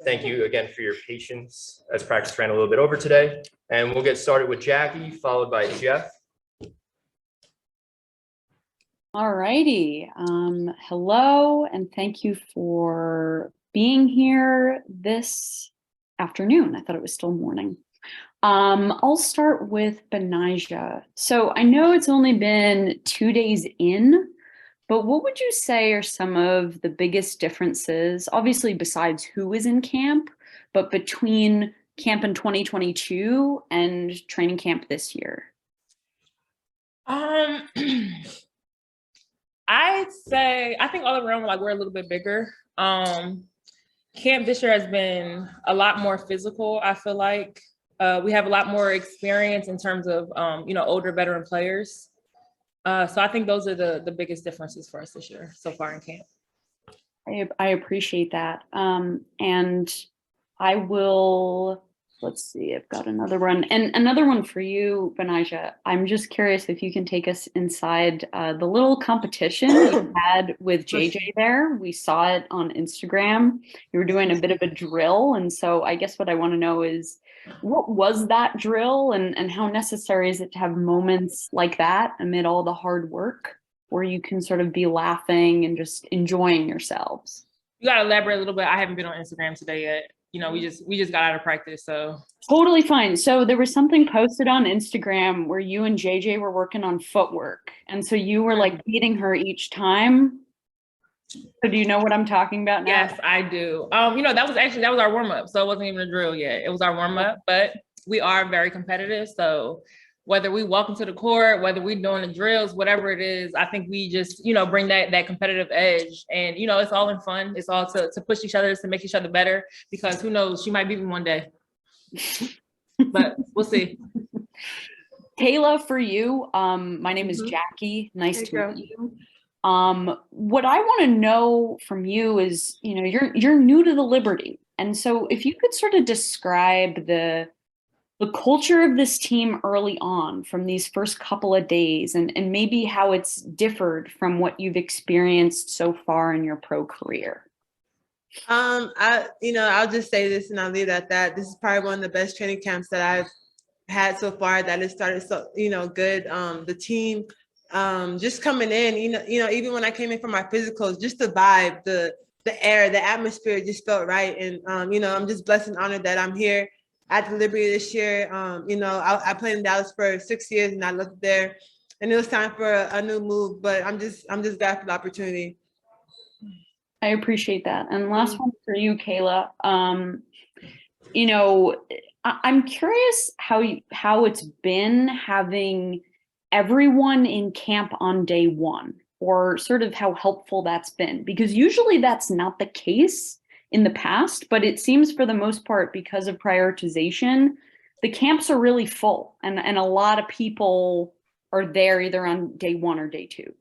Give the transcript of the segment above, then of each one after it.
Thank you again for your patience as practice ran a little bit over today. And we'll get started with Jackie, followed by Jeff. All righty. Hello, and thank you for being here this afternoon. I thought it was still morning. I'll start with Betnijah. So I know it's only been 2 days in, but what would you say are some of the biggest differences, obviously besides who is in camp, but between camp in 2022 and training camp this year? I'd say, I think all around, like, we're a little bit bigger. Camp this year has been a lot more physical, I feel like. We have a lot more experience in terms of, older veteran players. So I think those are the biggest differences for us this year so far in camp. I appreciate that. And I will, let's see, I've got another one. And another one for you, Betnijah. I'm just curious if you can take us inside the little competition you had with JJ there. We saw it on Instagram. You were doing a bit of a drill. And so I guess what I want to know is, what was that drill, and how necessary is it to have moments like that amid all the hard work where you can sort of be laughing and just enjoying yourselves? You got to elaborate a little bit. I haven't been on Instagram today yet. We just got out of practice, so. Totally fine. So there was something posted on Instagram where you and JJ were working on footwork. And so you were like beating her each time. So do you know what I'm talking about now? Yes, I do. That was our warm up. So it wasn't even a drill yet. It was our warm up, but we are very competitive. So whether we walk into the court, whether we're doing the drills, whatever it is, I think we just, bring that competitive edge. And, it's all in fun. It's all to push each other, to make each other better, because who knows, she might beat me one day. But we'll see. Kayla, for you, my name is Jackie. Nice to meet you. What I want to know from you is, you're new to the Liberty. And so if you could sort of describe the culture of this team early on from these first couple of days, and maybe how it's differed from what you've experienced so far in your pro career. I'll just say this and I'll leave it at that. This is probably one of the best training camps that I've had so far, that it started so, good. The team, just coming in, even when I came in for my physicals, just the vibe, the air, the atmosphere just felt right. And, I'm just blessed and honored that I'm here at the Liberty this year. I played in Dallas for 6 years and I looked there, and it was time for a new move, but I'm just glad for the opportunity. I appreciate that. And last one for you, Kayla. I'm curious how it's been having everyone in camp on day one, or sort of how helpful that's been, because usually that's not the case in the past, but it seems for the most part, because of prioritization, the camps are really full, and a lot of people are there either on day one or day two.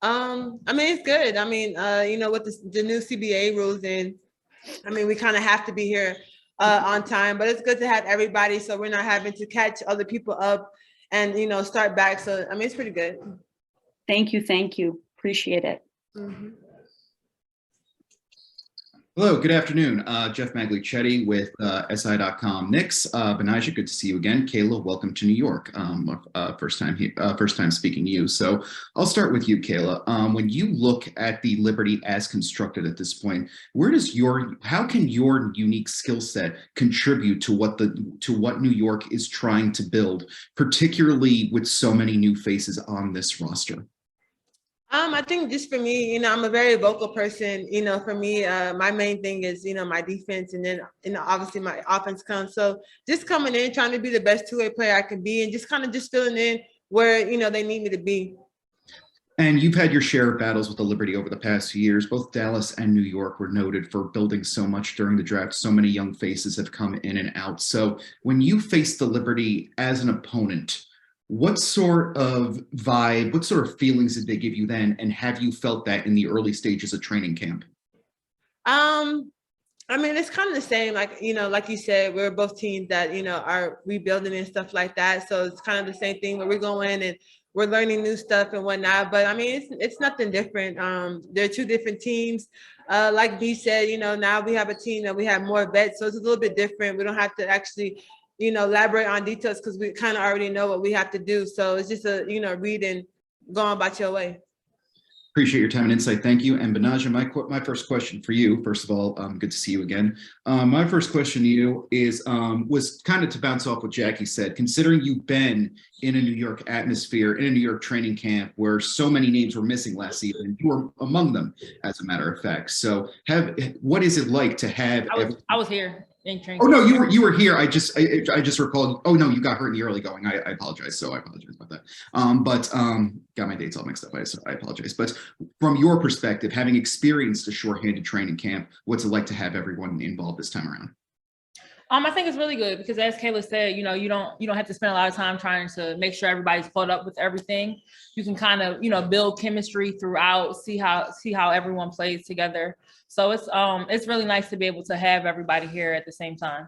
It's good. With the new CBA rules in, we kind of have to be here on time, but it's good to have everybody, so we're not having to catch other people up and, start back. So, it's pretty good. Thank you. Appreciate it. Hello, good afternoon. Jeff Maglicetti with SI.com. Knicks, Betnijah, good to see you again. Kayla, welcome to New York. First time speaking to you. So I'll start with you, Kayla. When you look at the Liberty as constructed at this point, how can your unique skill set contribute to what New York is trying to build, particularly with so many new faces on this roster? I think just for me, I'm a very vocal person. For me, my main thing is, my defense, and then, obviously my offense comes. So just coming in, trying to be the best two-way player I can be, and just kind of just filling in where, they need me to be. And you've had your share of battles with the Liberty over the past few years. Both Dallas and New York were noted for building so much during the draft. So many young faces have come in and out. So when you face the Liberty as an opponent, what sort of vibe, what sort of feelings did they give you then? And have you felt that in the early stages of training camp? It's kind of the same, like you said, we're both teams that, are rebuilding and stuff like that. So it's kind of the same thing where we're going and we're learning new stuff and whatnot. But I mean, it's nothing different. They're two different teams. Like B said, you know, now we have a team that we have more vets, so it's a little bit different. We don't have to actually, you know, elaborate on details because we kind of already know what we have to do. So it's just a, you know, read and go on about your way. Appreciate your time and insight. Thank you. And Betnijah, my first question for you, first of all, good to see you again. My first question to you is was kind of to bounce off what Jackie said. Considering you've been in a New York atmosphere, in a New York training camp where so many names were missing last season, you were among them, as a matter of fact. So, what is it like to have? I was here. Oh no, you were here. I just recalled. Oh no, you got hurt in the early going. I apologize. So I apologize about that. But got my dates all mixed up. I apologize. But from your perspective, having experienced a shorthanded training camp, what's it like to have everyone involved this time around? I think it's really good because, as Kayla said, you know, you don't have to spend a lot of time trying to make sure everybody's caught up with everything. You can kind of, you know, build chemistry throughout, see how everyone plays together. So it's really nice to be able to have everybody here at the same time.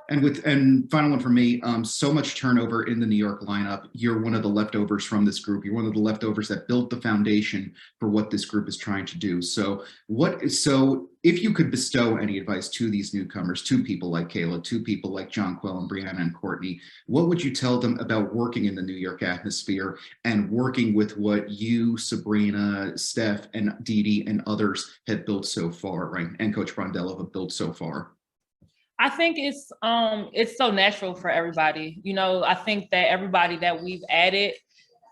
And final one for me, so much turnover in the New York lineup. You're one of the leftovers from this group. You're one of the leftovers that built the foundation for what this group is trying to do. So if you could bestow any advice to these newcomers, to people like Kayla, to people like Jonquel and Brianna and Courtney, what would you tell them about working in the New York atmosphere and working with what you, Sabrina, Steph, and Dee Dee and others have built so far, right? And Coach Brondello have built so far? I think it's so natural for everybody. You know, I think that everybody that we've added,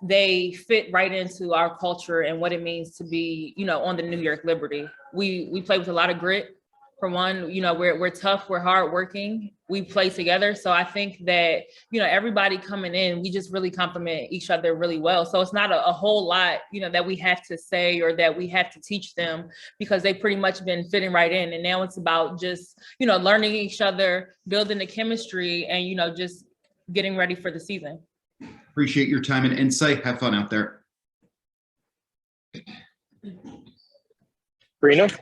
they fit right into our culture and what it means to be, you know, on the New York Liberty. We play with a lot of grit. For one, you know, we're tough, we're hardworking, we play together. So I think that, you know, everybody coming in, we just really complement each other really well. So it's not a whole lot, you know, that we have to say or that we have to teach them because they've pretty much been fitting right in. And now it's about just, you know, learning each other, building the chemistry and, you know, just getting ready for the season. Appreciate your time and insight. Have fun out there. Brina?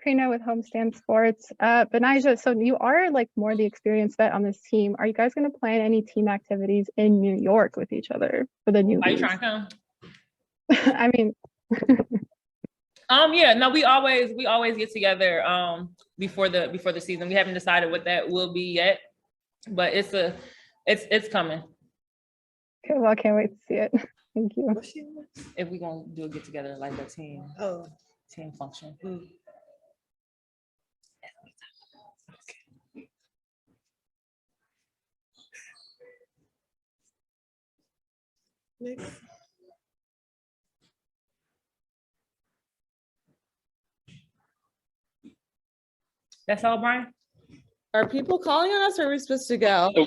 With Homestand Sports. Betnijah, so you are like more the experienced vet on this team. Are you guys going to plan any team activities in New York with each other for the new? Are you trying to come? I mean, yeah, no, we always get together before the season. We haven't decided what that will be yet, but it's coming. Okay, well, I can't wait to see it. Thank you. If we're gonna do a get together like a team function. Next. That's all, Brian? Are people calling on us or are we supposed to go? Oh,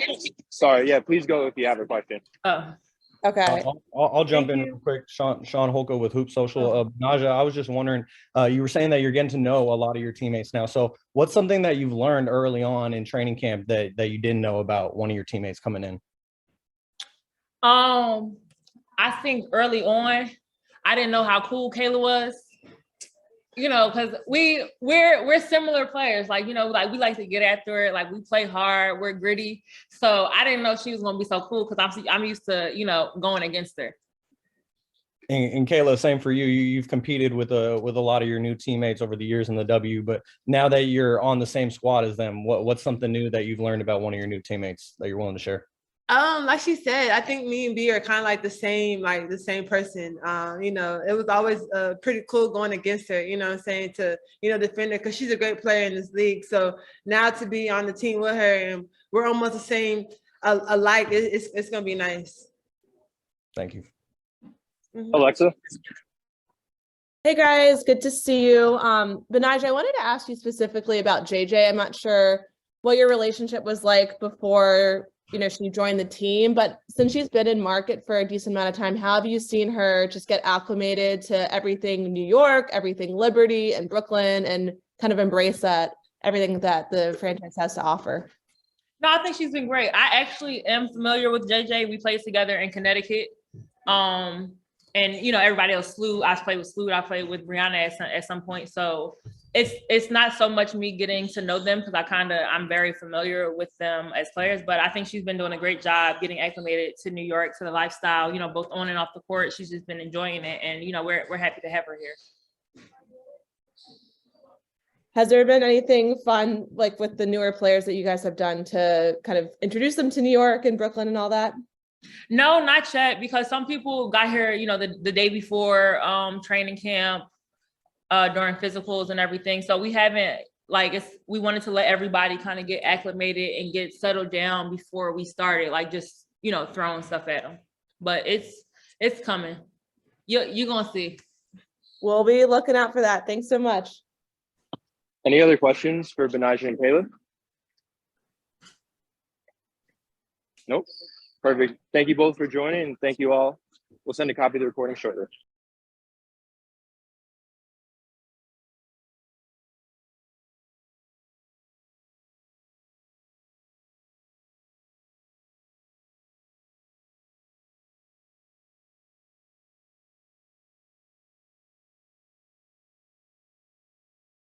sorry, yeah, please go if you have a question. Oh. Okay. I'll jump in real quick. Sean Holko with Hoop Social. Betnijah, I was just wondering, you were saying that you're getting to know a lot of your teammates now. So what's something that you've learned early on in training camp that you didn't know about one of your teammates coming in? I think early on, I didn't know how cool Kayla was. You know, because we're similar players. Like, you know, like we like to get after it. Like we play hard, we're gritty. So I didn't know she was gonna be so cool because I'm used to, you know, going against her. And Kayla, same for you. You've competed with a lot of your new teammates over the years in the W, but now that you're on the same squad as them, what's something new that you've learned about one of your new teammates that you're willing to share? Like she said, I think me and B are kind of like the same person. You know, it was always pretty cool going against her, you know what I'm saying, to, you know, defend her because she's a great player in this league. So now to be on the team with her and we're almost the same alike, it's going to be nice. Thank you. Mm-hmm. Alexa? Hey guys, good to see you. Betnijah, I wanted to ask you specifically about JJ. I'm not sure what your relationship was like before, you know, she joined the team, but since she's been in market for a decent amount of time, how have you seen her just get acclimated to everything New York, everything Liberty and Brooklyn, and kind of embrace everything that the franchise has to offer? No, I think she's been great. I actually am familiar with JJ. We played together in Connecticut. And, you know, everybody else, Sloot, I played with Sloot, I played with Brianna at some point. So it's not so much me getting to know them because I'm very familiar with them as players, but I think she's been doing a great job getting acclimated to New York, to the lifestyle, both on and off the court. She's just been enjoying it, and we're happy to have her here. Has there been anything fun like with the newer players that you guys have done to kind of introduce them to New York and Brooklyn and all that? No, not yet, because some people got here, the day before training camp, during physicals and everything. So we haven't we wanted to let everybody kind of get acclimated and get settled down before we started, just throwing stuff at them. But it's coming. You're gonna see. We'll be looking out for that. Thanks so much. Any other questions for Betnijah and Kayla? Nope. Perfect. Thank you both for joining, and thank you all. We'll send a copy of the recording shortly.